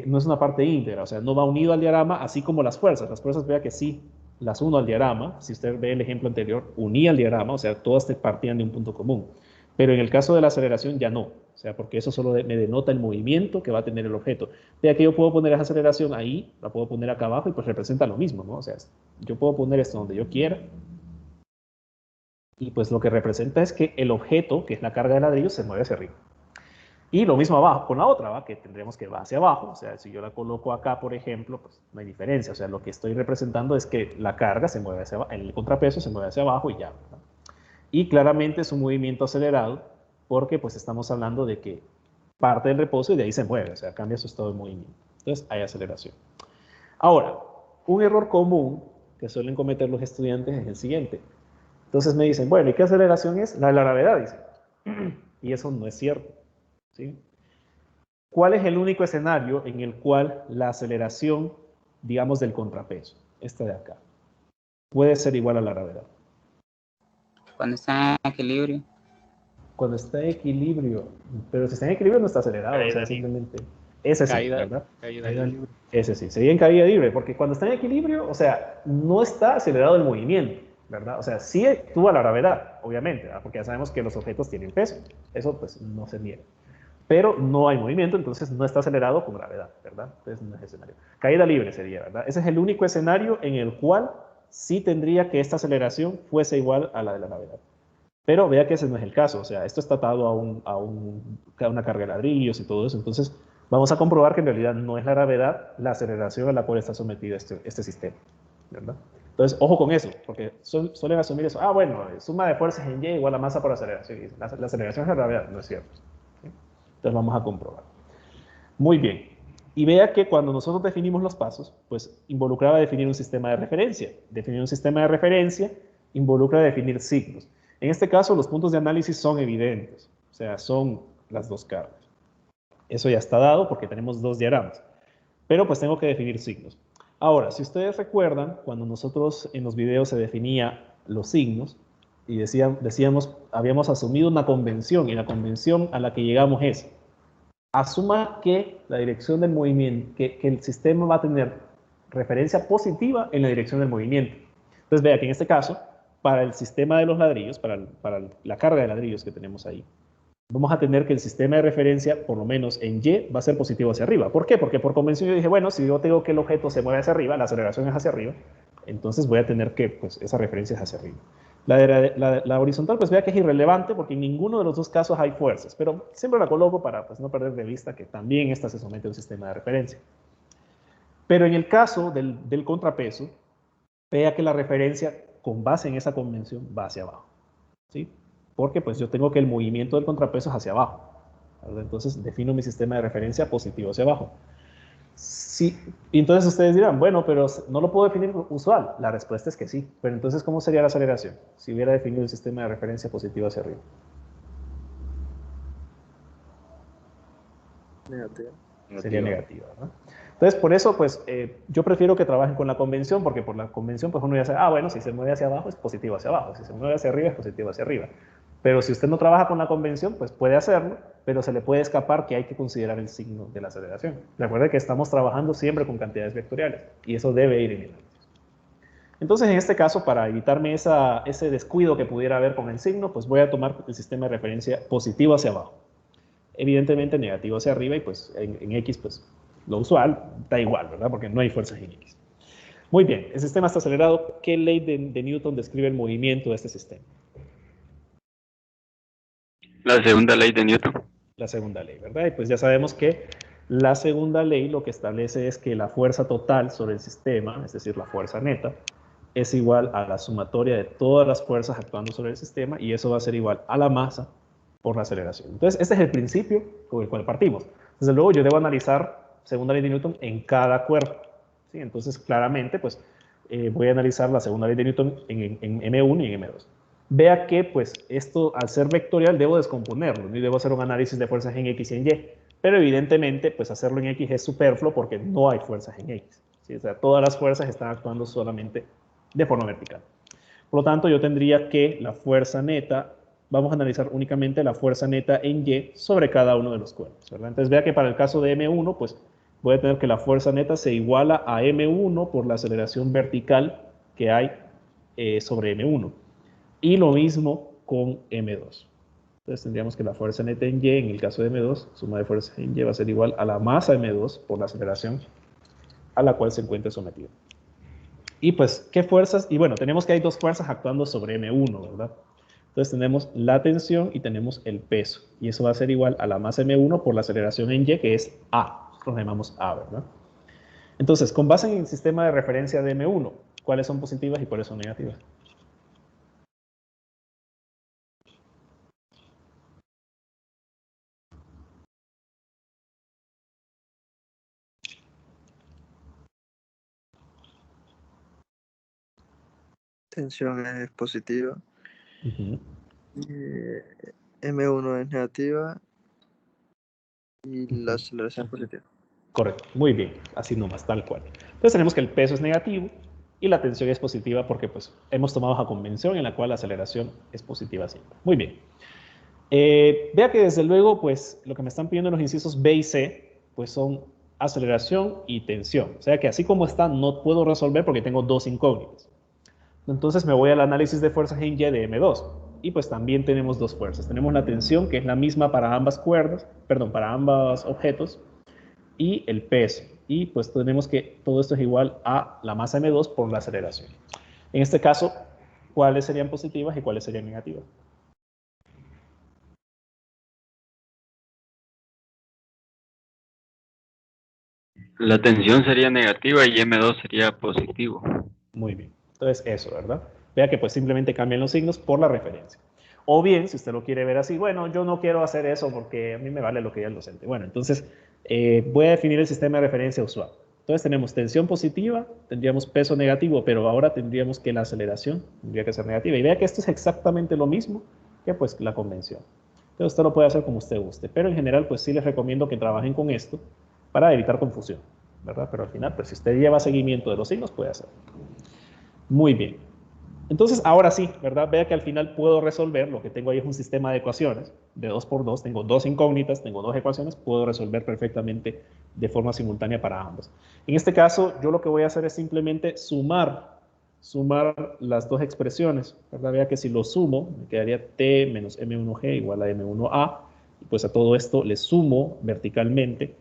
no es una parte íntegra. O sea, no va unido al diagrama, así como las fuerzas. Las fuerzas, vea que sí las uno al diagrama. Si usted ve el ejemplo anterior, uní al diagrama, o sea, todas partían de un punto común. Pero en el caso de la aceleración ya no, o sea, porque eso solo me denota el movimiento que va a tener el objeto. Vea que yo puedo poner esa aceleración ahí, la puedo poner acá abajo y pues representa lo mismo, ¿no? O sea, yo puedo poner esto donde yo quiera y pues lo que representa es que el objeto, que es la carga de ladrillos, se mueve hacia arriba. Y lo mismo abajo con la otra, ¿va? Que tendremos que va hacia abajo. O sea, si yo la coloco acá, por ejemplo, pues no hay diferencia. O sea, lo que estoy representando es que la carga se mueve hacia abajo, el contrapeso se mueve hacia abajo y ya, ¿verdad? Y claramente es un movimiento acelerado porque pues estamos hablando de que parte del reposo y de ahí se mueve. O sea, cambia su estado de movimiento. Entonces hay aceleración. Ahora, un error común que suelen cometer los estudiantes es el siguiente. Entonces me dicen, bueno, ¿y qué aceleración es? La de la gravedad, dicen. Y eso no es cierto, ¿sí? ¿Cuál es el único escenario en el cual la aceleración, digamos, del contrapeso, esta de acá, puede ser igual a la gravedad? Cuando está en equilibrio. Cuando está en equilibrio, pero si está en equilibrio no está acelerado, Caída o sea, libre. simplemente... Ese sí, Caída ¿verdad? libre. Ese sí, sería en caída libre, porque cuando está en equilibrio, o sea, no está acelerado el movimiento, ¿verdad? O sea, sí actúa la gravedad, obviamente, ¿verdad? Porque ya sabemos que los objetos tienen peso, eso pues no se niega. Pero no hay movimiento, entonces no está acelerado con gravedad, ¿verdad? Entonces no es escenario. Caída libre sería, ¿verdad? Ese es el único escenario en el cual sí tendría que esta aceleración fuese igual a la de la gravedad. Pero vea que ese no es el caso, o sea, esto está atado a una carga de ladrillos y todo eso, entonces vamos a comprobar que en realidad no es la gravedad la aceleración a la cual está sometido este sistema, ¿verdad? Entonces, ojo con eso, porque suelen asumir eso, bueno, suma de fuerzas en Y igual a masa por aceleración, y la aceleración es la gravedad, no es cierto, ¿sí? Entonces vamos a comprobar. Muy bien, y vea que cuando nosotros definimos los pasos, pues involucraba definir un sistema de referencia. Definir un sistema de referencia involucra definir signos. En este caso, los puntos de análisis son evidentes, o sea, son las dos cargas. Eso ya está dado porque tenemos dos diagramas, pero pues tengo que definir signos. Ahora, si ustedes recuerdan, cuando nosotros en los videos se definía los signos, y decíamos, habíamos asumido una convención, y la convención a la que llegamos es, asuma que la dirección del movimiento, que el sistema va a tener referencia positiva en la dirección del movimiento. Entonces vea que en este caso, para el sistema de los ladrillos, para la carga de ladrillos que tenemos ahí, vamos a tener que el sistema de referencia, por lo menos en Y, va a ser positivo hacia arriba. ¿Por qué? Porque por convención yo dije, bueno, si yo tengo que el objeto se mueve hacia arriba, la aceleración es hacia arriba, entonces voy a tener que, pues, esa referencia es hacia arriba. La horizontal, pues vea que es irrelevante porque en ninguno de los dos casos hay fuerzas, pero siempre la coloco para pues, no perder de vista que también esta se somete a un sistema de referencia. Pero en el caso del contrapeso, vea que la referencia con base en esa convención va hacia abajo, ¿sí? Porque pues yo tengo que el movimiento del contrapeso es hacia abajo, ¿verdad? Entonces defino mi sistema de referencia positivo hacia abajo. Sí, y entonces ustedes dirán, bueno, pero no lo puedo definir usual. La respuesta es que sí, pero entonces ¿cómo sería la aceleración? Si hubiera definido el sistema de referencia positivo hacia arriba. Negativa. Sería negativa, ¿verdad? Entonces, por eso, pues, yo prefiero que trabajen con la convención, porque por la convención, pues uno ya sabe, bueno, si se mueve hacia abajo es positivo hacia abajo, si se mueve hacia arriba es positivo hacia arriba. Pero si usted no trabaja con la convención, pues puede hacerlo, pero se le puede escapar que hay que considerar el signo de la aceleración. Recuerde que estamos trabajando siempre con cantidades vectoriales, y eso debe ir eliminado. Entonces, en este caso, para evitarme ese descuido que pudiera haber con el signo, pues voy a tomar el sistema de referencia positivo hacia abajo. Evidentemente negativo hacia arriba, y pues en X, pues lo usual da igual, ¿verdad? Porque no hay fuerzas en X. Muy bien, el sistema está acelerado. ¿Qué ley de Newton describe el movimiento de este sistema? La segunda ley de Newton. La segunda ley, ¿verdad? Y pues ya sabemos que la segunda ley lo que establece es que la fuerza total sobre el sistema, es decir, la fuerza neta, es igual a la sumatoria de todas las fuerzas actuando sobre el sistema, y eso va a ser igual a la masa por la aceleración. Entonces, este es el principio con el cual partimos. Desde luego, yo debo analizar segunda ley de Newton en cada cuerpo, ¿sí? Entonces, claramente, pues, voy a analizar la segunda ley de Newton en M1 y en M2. Vea que, pues, esto, al ser vectorial, debo descomponerlo, ¿no? Y debo hacer un análisis de fuerzas en X y en Y. Pero, evidentemente, pues, hacerlo en X es superfluo porque no hay fuerzas en X, ¿sí? O sea, todas las fuerzas están actuando solamente de forma vertical. Por lo tanto, yo tendría que la fuerza neta, vamos a analizar únicamente la fuerza neta en Y sobre cada uno de los cuerpos, ¿verdad? Entonces vea que para el caso de M1, pues voy a tener que la fuerza neta se iguala a M1 por la aceleración vertical que hay sobre M1. Y lo mismo con M2. Entonces tendríamos que la fuerza neta en Y, en el caso de M2, suma de fuerzas en Y va a ser igual a la masa M2 por la aceleración a la cual se encuentra sometido. Y pues, ¿qué fuerzas? Y bueno, tenemos que hay dos fuerzas actuando sobre M1, ¿verdad? Entonces tenemos la tensión y tenemos el peso. Y eso va a ser igual a la masa M1 por la aceleración en Y, que es A. Nosotros lo llamamos A, ¿verdad? Entonces, con base en el sistema de referencia de M1, ¿cuáles son positivas y cuáles son negativas? Tensión es positiva. Uh-huh. M1 es negativa. Y la aceleración es positiva. Correcto, muy bien, así nomás, tal cual. Entonces tenemos que el peso es negativo y la tensión es positiva porque pues hemos tomado esa convención en la cual la aceleración es positiva siempre. Muy bien. Vea que desde luego pues lo que me están pidiendo en los incisos B y C pues son aceleración y tensión. O sea que así como está no puedo resolver porque tengo dos incógnitas. Entonces me voy al análisis de fuerzas en Y de M2. Y pues también tenemos dos fuerzas. Tenemos la tensión, que es la misma para ambas cuerdas, perdón, para ambos objetos, y el peso. Y pues tenemos que todo esto es igual a la masa M2 por la aceleración. En este caso, ¿cuáles serían positivas y cuáles serían negativas? La tensión sería negativa y M2 sería positivo. Muy bien. Entonces, eso, ¿verdad? Vea que pues simplemente cambian los signos por la referencia. O bien, si usted lo quiere ver así, bueno, yo no quiero hacer eso porque a mí me vale lo que diga el docente. Bueno, entonces voy a definir el sistema de referencia usual. Entonces tenemos tensión positiva, tendríamos peso negativo, pero ahora tendríamos que la aceleración tendría que ser negativa. Y vea que esto es exactamente lo mismo que pues la convención. Entonces usted lo puede hacer como usted guste, pero en general pues sí les recomiendo que trabajen con esto para evitar confusión, ¿verdad? Pero al final, pues si usted lleva seguimiento de los signos, puede hacerlo. Muy bien. Entonces, ahora sí, ¿verdad? Vea que al final puedo resolver, lo que tengo ahí es un sistema de ecuaciones de 2 por 2, tengo dos incógnitas, tengo dos ecuaciones, puedo resolver perfectamente de forma simultánea para ambos. En este caso, yo lo que voy a hacer es simplemente sumar las dos expresiones, ¿verdad? Vea que si lo sumo, me quedaría t menos m1g igual a m1a, y pues a todo esto le sumo verticalmente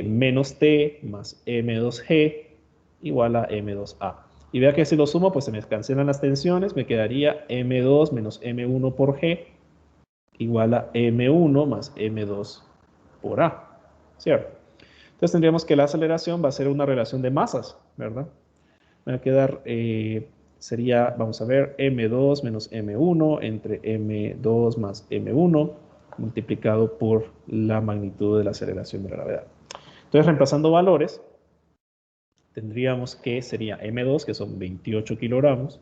menos t más m2g igual a m2a. Y vea que si lo sumo, pues se me cancelan las tensiones, me quedaría M2 menos M1 por G igual a M1 más M2 por A, ¿cierto? Entonces tendríamos que la aceleración va a ser una relación de masas, ¿verdad? Me va a quedar, sería, vamos a ver, M2 menos M1 entre M2 más M1 multiplicado por la magnitud de la aceleración de la gravedad. Entonces, reemplazando valores, tendríamos que sería M2, que son 28 kilogramos,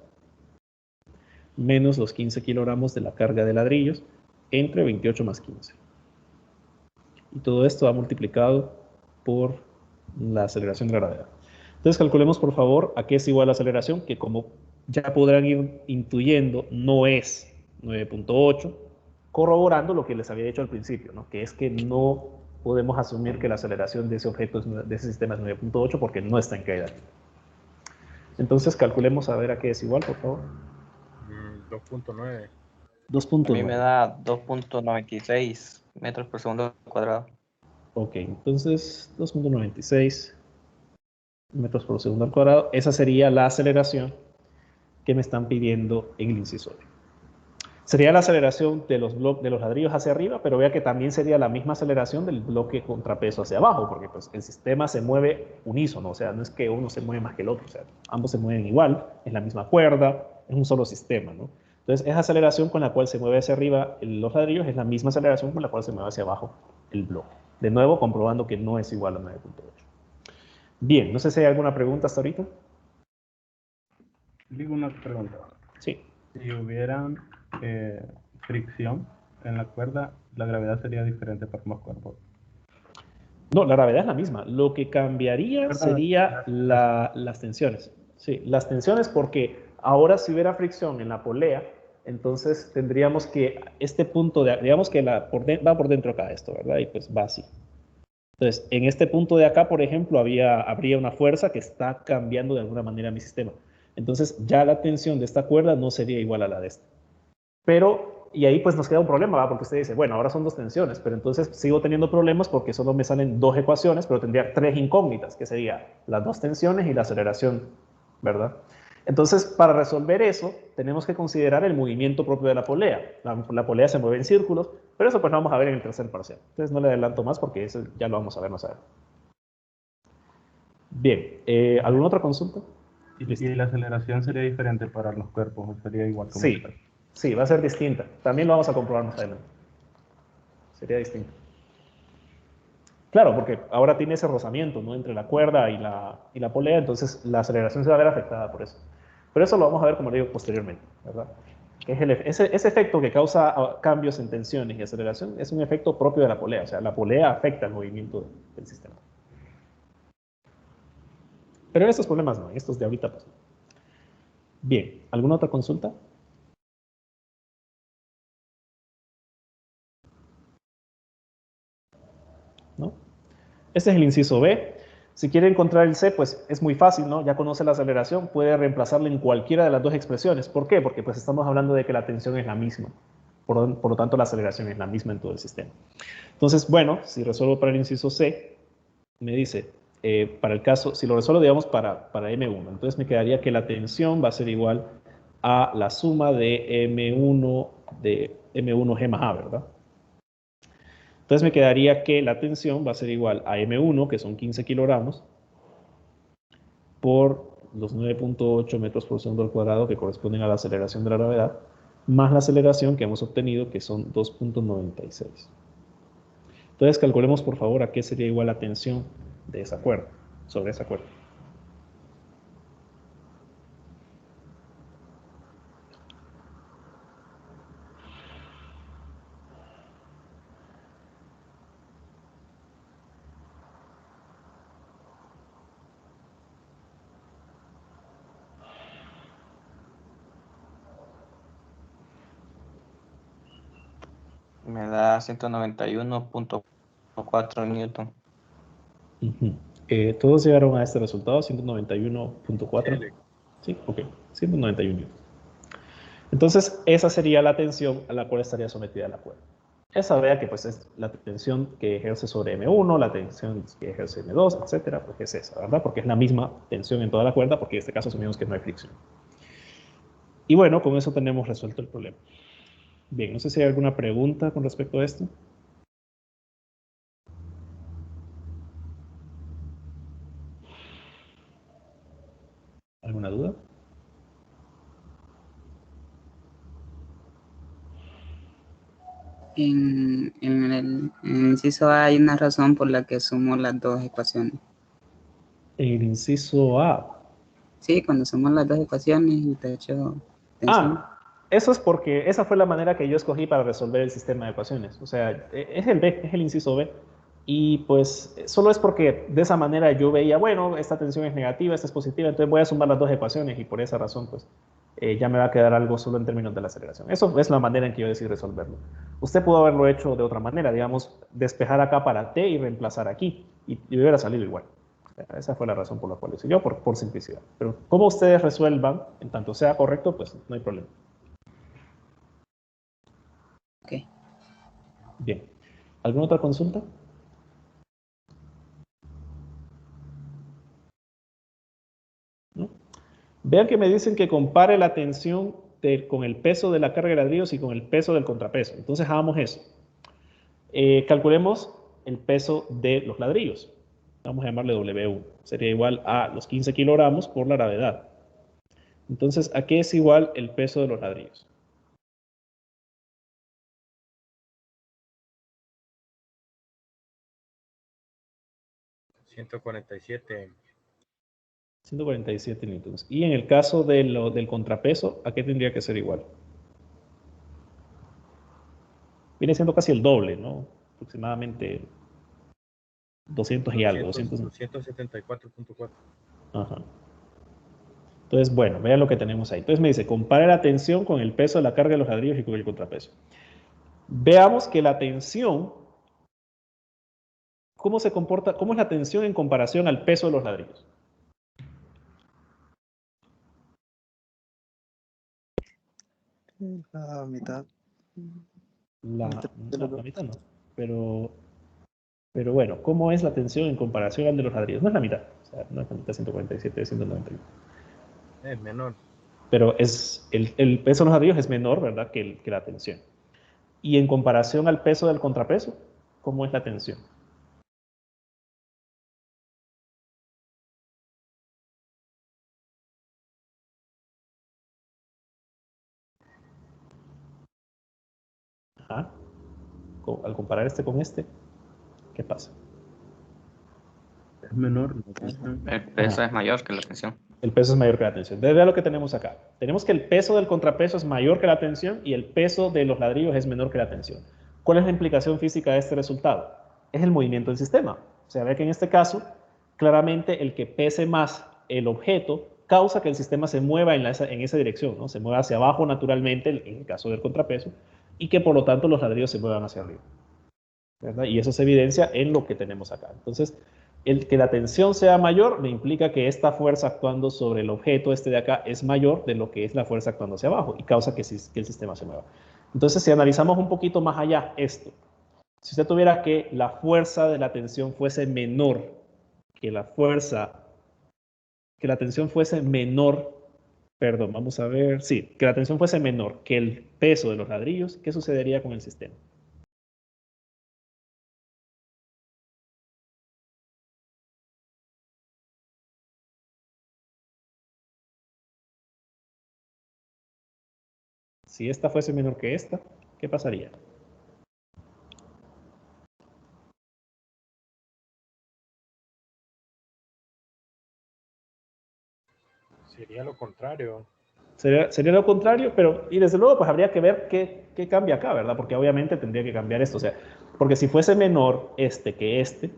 menos los 15 kilogramos de la carga de ladrillos, entre 28 más 15. Y todo esto va multiplicado por la aceleración de la gravedad. Entonces calculemos por favor a qué es igual la aceleración, que como ya podrán ir intuyendo, no es 9.8, corroborando lo que les había dicho al principio, ¿no? Que es que no podemos asumir que la aceleración de ese objeto, de ese sistema es 9.8 porque no está en caída libre. Entonces calculemos a ver a qué es igual, por favor. 2.9. 2.9. A mí me da 2.96 metros por segundo cuadrado. Ok, entonces 2.96 metros por segundo al cuadrado. Esa sería la aceleración que me están pidiendo en el inciso B. Sería la aceleración de los ladrillos hacia arriba, pero vea que también sería la misma aceleración del bloque contrapeso hacia abajo, porque pues, el sistema se mueve unísono, o sea, no es que uno se mueve más que el otro, o sea, ambos se mueven igual, es la misma cuerda, es un solo sistema, ¿no? Entonces, esa aceleración con la cual se mueve hacia arriba los ladrillos es la misma aceleración con la cual se mueve hacia abajo el bloque. De nuevo, comprobando que no es igual a 9.8. Bien, no sé si hay alguna pregunta hasta ahorita. Digo una pregunta. Sí. Si hubiera fricción en la cuerda, la gravedad sería diferente para ambos cuerpos. No, la gravedad es la misma. Lo que cambiaría sería las tensiones. Sí, las tensiones porque ahora si hubiera fricción en la polea, entonces tendríamos que este punto, digamos que va por dentro acá esto, ¿verdad? Y pues va así. Entonces, en este punto de acá, por ejemplo, habría una fuerza que está cambiando de alguna manera mi sistema. Entonces, ya la tensión de esta cuerda no sería igual a la de esta. Pero, y ahí pues nos queda un problema, ¿va? Porque usted dice, bueno, ahora son dos tensiones, pero entonces sigo teniendo problemas porque solo me salen dos ecuaciones, pero tendría tres incógnitas, que serían las dos tensiones y la aceleración, ¿verdad? Entonces, para resolver eso, tenemos que considerar el movimiento propio de la polea. La polea se mueve en círculos, pero eso pues lo vamos a ver en el tercer parcial. Entonces no le adelanto más porque eso ya lo vamos a ver más adelante. Bien, ¿alguna otra consulta? ¿Y la aceleración sería diferente para los cuerpos o sería igual? Como Sí, sí, va a ser distinta. También lo vamos a comprobar más adelante. Sería distinto. Claro, porque ahora tiene ese rozamiento, ¿no? Entre la cuerda y la polea, entonces la aceleración se va a ver afectada por eso. Pero eso lo vamos a ver, como le digo, posteriormente, ¿verdad? Ese efecto que causa cambios en tensiones y aceleración es un efecto propio de la polea, o sea, la polea afecta el movimiento del sistema. Pero en estos problemas no, en estos de ahorita pues. Bien, ¿alguna otra consulta? ¿No? Este es el inciso B. Si quiere encontrar el C, pues es muy fácil, ¿no? Ya conoce la aceleración, puede reemplazarla en cualquiera de las dos expresiones. ¿Por qué? Porque pues estamos hablando de que la tensión es la misma. Por lo tanto, la aceleración es la misma en todo el sistema. Entonces, bueno, si resuelvo para el inciso C, me dice, para el caso, si lo resuelvo, digamos, para M1, entonces me quedaría que la tensión va a ser igual a la suma de M1G más A, ¿verdad? Entonces me quedaría que la tensión va a ser igual a M1, que son 15 kilogramos, por los 9.8 metros por segundo al cuadrado que corresponden a la aceleración de la gravedad, más la aceleración que hemos obtenido, que son 2.96. Entonces calculemos por favor a qué sería igual la tensión de esa cuerda, sobre esa cuerda. Me da 191.4 newton. Todos llegaron a este resultado, 191.4. Sí, ok, 191 newton. Entonces, esa sería la tensión a la cual estaría sometida la cuerda. Esa vea que pues es la tensión que ejerce sobre M1, la tensión que ejerce M2, etcétera, pues es esa, ¿verdad? Porque es la misma tensión en toda la cuerda, porque en este caso asumimos que no hay fricción. Y bueno, con eso tenemos resuelto el problema. Bien, no sé si hay alguna pregunta con respecto a esto. ¿Alguna duda? En el inciso A hay una razón por la que sumo las dos ecuaciones. En el inciso A. Sí, cuando sumo las dos ecuaciones y te echo tensión. Eso es porque esa fue la manera que yo escogí para resolver el sistema de ecuaciones. O sea, es el B, es el inciso B. Y pues solo es porque de esa manera yo veía, bueno, esta tensión es negativa, esta es positiva, entonces voy a sumar las dos ecuaciones y por esa razón pues ya me va a quedar algo solo en términos de la aceleración. Eso es la manera en que yo decidí resolverlo. Usted pudo haberlo hecho de otra manera, digamos, despejar acá para T y reemplazar aquí y hubiera salido igual. Esa fue la razón por la cual lo hice yo, por simplicidad. Pero como ustedes resuelvan, en tanto sea correcto, pues no hay problema. Ok. Bien. ¿Alguna otra consulta? ¿No? Vean que me dicen que compare la tensión con el peso de la carga de ladrillos y con el peso del contrapeso. Entonces hagamos eso. Calculemos el peso de los ladrillos. Vamos a llamarle W1. Sería igual a los 15 kilogramos por la gravedad. Entonces, ¿a qué es igual el peso de los ladrillos? 147. 147 newtons. Y en el caso del contrapeso, ¿a qué tendría que ser igual? Viene siendo casi el doble, ¿no? Aproximadamente 200 y algo. 274.4. Ajá. Entonces, bueno, vean lo que tenemos ahí. Entonces me dice, compare la tensión con el peso de la carga de los ladrillos y con el contrapeso. Veamos que la tensión, ¿cómo se comporta? ¿Cómo es la tensión en comparación al peso de los ladrillos? La mitad. La mitad no. Pero bueno, ¿cómo es la tensión en comparación al de los ladrillos? No es la mitad. O sea, no es la mitad, 147, es 191. Es menor. Pero el peso de los ladrillos es menor, ¿verdad? Que la tensión. Y en comparación al peso del contrapeso, ¿cómo es la tensión? Ajá. Al comparar este con este, ¿qué pasa? Es menor. El peso es mayor que la tensión. El peso es mayor que la tensión. Entonces, vean lo que tenemos acá. Tenemos que el peso del contrapeso es mayor que la tensión y el peso de los ladrillos es menor que la tensión. ¿Cuál es la implicación física de este resultado? Es el movimiento del sistema. O sea, ve que en este caso, claramente el que pese más el objeto causa que el sistema se mueva en esa dirección, ¿no? Se mueva hacia abajo naturalmente, en el caso del contrapeso, y que por lo tanto los ladrillos se muevan hacia arriba, ¿verdad? Y eso se evidencia en lo que tenemos acá. Entonces, el que la tensión sea mayor me implica que esta fuerza actuando sobre el objeto este de acá es mayor de lo que es la fuerza actuando hacia abajo y causa que el sistema se mueva. Entonces, si analizamos un poquito más allá esto, si usted tuviera que la fuerza de la tensión fuese menor que la tensión fuese menor, perdón, vamos a ver, sí, que la tensión fuese menor que el peso de los ladrillos, ¿qué sucedería con el sistema? Si esta fuese menor que esta, ¿qué pasaría? Sería lo contrario. Sería lo contrario, pero, y desde luego, pues habría que ver qué cambia acá, ¿verdad? Porque obviamente tendría que cambiar esto, o sea, porque si fuese menor este que este,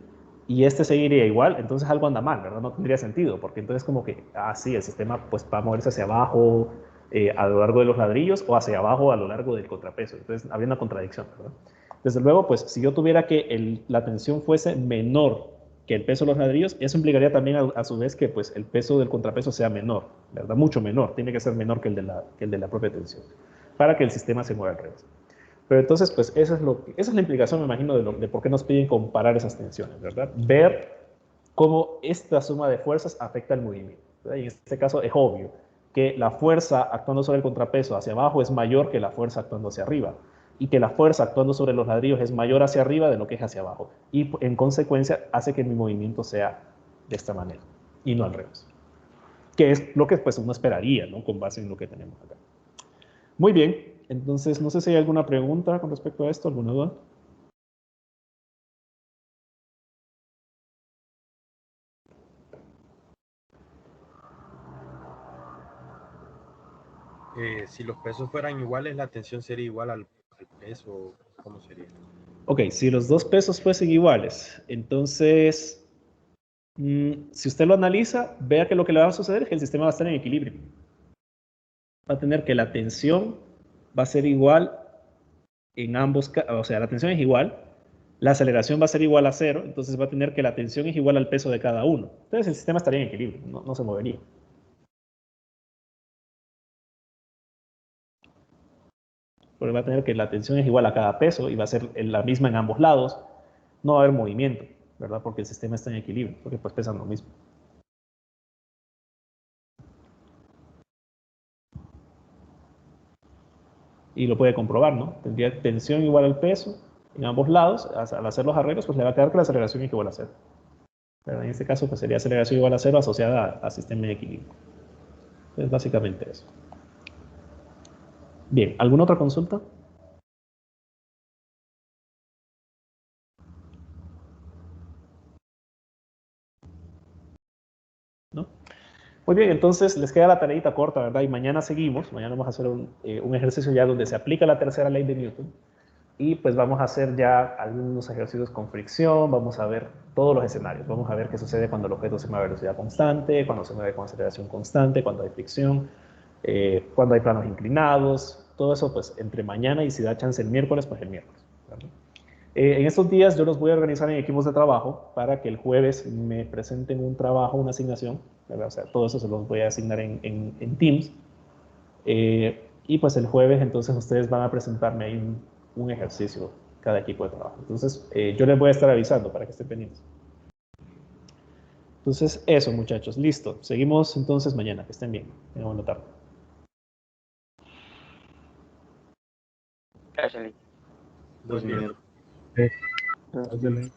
y este seguiría igual, entonces algo anda mal, ¿verdad? No tendría sentido, porque entonces como que, sí, el sistema pues va a moverse hacia abajo a lo largo de los ladrillos, o hacia abajo a lo largo del contrapeso, entonces habría una contradicción, ¿verdad? Desde luego, pues si yo tuviera que la tensión fuese menor que el peso de los ladrillos, eso implicaría también a su vez que pues, el peso del contrapeso sea menor, ¿verdad? Mucho menor, tiene que ser menor que el de la propia tensión, para que el sistema se mueva al revés. Pero entonces, pues esa es la implicación, me imagino, de por qué nos piden comparar esas tensiones, ¿verdad? Ver cómo esta suma de fuerzas afecta el movimiento, ¿verdad? Y en este caso es obvio que la fuerza actuando sobre el contrapeso hacia abajo es mayor que la fuerza actuando hacia arriba, y que la fuerza actuando sobre los ladrillos es mayor hacia arriba de lo que es hacia abajo, y en consecuencia hace que mi movimiento sea de esta manera, y no al revés, que es lo que pues uno esperaría, ¿no? Con base en lo que tenemos acá. Muy bien, entonces no sé si hay alguna pregunta con respecto a esto, alguna duda. Si los pesos fueran iguales, la tensión sería igual al peso. ¿Cómo sería? Ok, si los dos pesos fuesen iguales, entonces, si usted lo analiza, vea que lo que le va a suceder es que el sistema va a estar en equilibrio. Va a tener que la tensión va a ser igual en ambos, o sea, la tensión es igual, la aceleración va a ser igual a 0, entonces va a tener que la tensión es igual al peso de cada uno. Entonces el sistema estaría en equilibrio, no se movería. Porque va a tener que la tensión es igual a cada peso y va a ser la misma en ambos lados. No va a haber movimiento, ¿verdad? Porque el sistema está en equilibrio, porque pues pesan lo mismo. Y lo puede comprobar, ¿no? Tendría tensión igual al peso en ambos lados. Al hacer los arreglos, pues le va a quedar que la aceleración es igual a 0. Pero en este caso, pues sería aceleración igual a 0 asociada a sistema en equilibrio. Es básicamente eso. Bien, ¿alguna otra consulta? ¿No? Muy bien, entonces les queda la tareita corta, ¿verdad? Y mañana seguimos. Mañana vamos a hacer un ejercicio ya donde se aplica la tercera ley de Newton. Y pues vamos a hacer ya algunos ejercicios con fricción, vamos a ver todos los escenarios. Vamos a ver qué sucede cuando el objeto se mueve a velocidad constante, cuando se mueve con aceleración constante, cuando hay fricción, cuando hay planos inclinados. Todo eso pues entre mañana y si da chance el miércoles, pues el miércoles, ¿verdad? En estos días yo los voy a organizar en equipos de trabajo para que el jueves me presenten un trabajo, una asignación, ¿verdad? O sea, todo eso se los voy a asignar en Teams. Y pues el jueves entonces ustedes van a presentarme ahí un ejercicio cada equipo de trabajo. Entonces yo les voy a estar avisando para que estén pendientes. Entonces eso, muchachos, listo. Seguimos entonces mañana, que estén bien. Tengan buena tarde. Gracias, Lee. Buen día. Gracias, Lee.